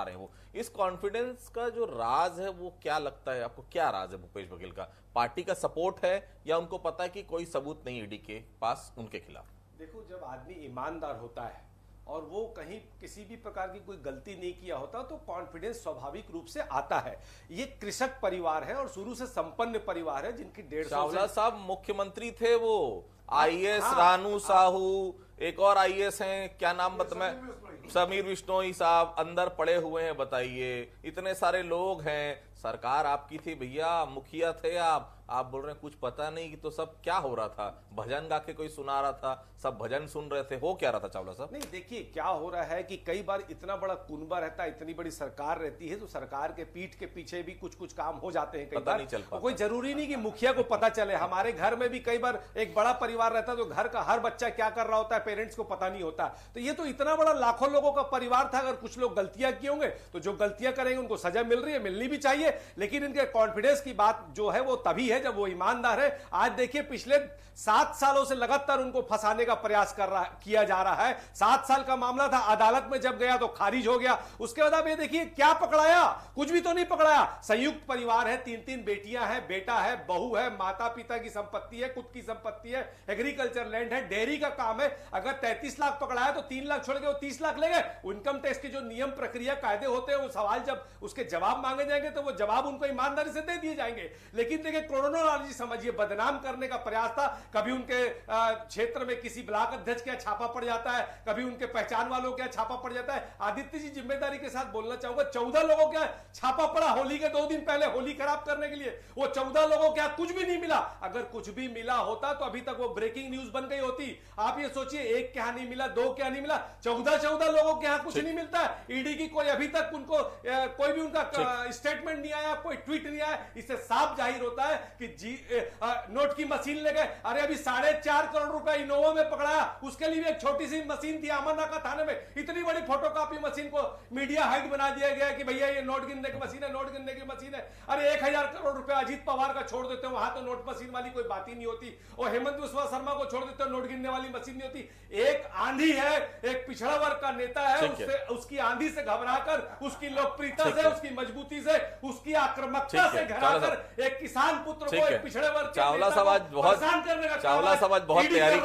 रहे हैं वो। इस कॉन्फिडेंस का जो राज है वो क्या लगता है आपको? क्या राज है भूपेश बघेल का? पार्टी का सपोर्ट है या उनको पता है कि कोई सबूत नहीं ईडी के पास उनके खिलाफ? देखो, जब आदमी ईमानदार होता है और वो कहीं किसी भी प्रकार की कोई गलती नहीं किया होता तो कॉन्फिडेंस स्वाभाविक रूप से आता है। ये कृषक परिवार है और शुरू से संपन्न परिवार है जिनकी 150 चावला साहब मुख्यमंत्री थे, वो आईएएस रानू साहू, एक और आईएएस हैं, क्या नाम मैं समीर बिश्नोई साहब अंदर पड़े हुए हैं। बताइए, इतने सारे लोग हैं, सरकार आपकी थी भैया, मुखिया थे आप बोल रहे हैं कुछ पता नहीं। कि तो सब क्या हो रहा था? भजन गा के कोई सुना रहा था, सब भजन सुन रहे थे, हो क्या रहा था चावला साहब? नहीं, देखिए क्या हो रहा है कि कई बार इतना बड़ा कुनबा रहता है, इतनी बड़ी सरकार रहती है तो सरकार के पीठ के पीछे भी कुछ कुछ काम हो जाते हैं। कई बार नहीं चल पाता। कोई जरूरी नहीं कि मुखिया को पता चले। हमारे घर में भी कई बार एक बड़ा परिवार रहता है तो घर का हर बच्चा क्या कर रहा होता है पेरेंट्स को पता नहीं होता। तो ये तो इतना बड़ा लाखों लोगों का परिवार था। अगर कुछ लोग गलतियां किए होंगे तो जो गलतियां करेंगे उनको सजा मिल रही है, मिलनी भी चाहिए। लेकिन इनके कॉन्फिडेंस की बात जो है वो तभी है जब वो ईमानदार है। आज देखिए, पिछले 7 सालों से लगातार उनको फंसाने का प्रयास किया जा रहा है। 7 साल का मामला था, अदालत में जब गया तो खारिज हो गया। उसके बाद आप ये देखिए क्या पकड़ाया, कुछ भी तो नहीं पकड़ाया। संयुक्त परिवार है, 3-3 बेटियां हैं, बेटा है, बहू है, माता पिता की संपत्ति है, खुद की संपत्ति है, एग्रीकल्चर लैंड है, डेयरी का काम है। अगर 33 लाख पकड़ाया तो 3 लाख छोड़ के वो 30 लाख ले गए। इनकम टैक्स के जो नियम प्रक्रिया कायदे होते हैं वो सवाल जब उसके जवाब मांगे जाएंगे तो वो जवाब उनको ईमानदारी से दे दिए जाएंगे। लेकिन देखिए, क्रोनोलॉजी समझिए, बदनाम करने का प्रयास था। कभी उनके क्षेत्र में किसी ब्लॉक अध्यक्ष का छापा पड़ जाता है, कभी उनके पहचान वालों का छापा पड़ जाता है। आदित्य जी, जिम्मेदारी के साथ बोलना चाहूंगा, 14 लोगों का छापा पड़ा होली के 2 दिन पहले, होली खराब करने के लिए। वो 14 लोगों क्या कुछ भी नहीं मिला। अगर कुछ भी मिला होता तो अभी तक वो ब्रेकिंग न्यूज बन गई होती। आप ये सोचिए, एक क्या नहीं मिला, 2 क्या नहीं मिला, 14 लोगों के यहां कुछ नहीं मिलता है। ईडी की कोई अभी तक उनको कोई भी उनका स्टेटमेंट नहीं आया, कोई ट्वीट नहीं आया। इससे साफ जाहिर होता है कि नोट की मशीन ले गए। अरे अभी 4.5 करोड़ रुपए इनोवा में पकड़ाया, उसके लिए भी एक छोटी सी मशीन थी अमरनाका थाने में। इतनी बड़ी फोटोकॉपी मशीन को मीडिया हाइट बना दिया गया कि भैया ये नोट गिनने की मशीन है, नोट गिनने की मशीन है। अरे 1000 करोड़ रुपए अजीत पवार का छोड़ देते हो, वहां तो नोट मशीन वाली कोई बात ही नहीं होती। और हेमंत बिस्वा शर्मा को छोड़ देते हो, नोट गिनने वाली मशीन नहीं होती। एक आंधी है, एक पिछड़ा वर्ग का नेता है, उसकी आंधी से घबराकर, उसकी लोकप्रियता से, उसकी मजबूती से, उसकी आक्रामकता से घबराकर एक किसान पुत्र को एक पिछड़े वर्ग चावला साहब आज बहुत तैयारी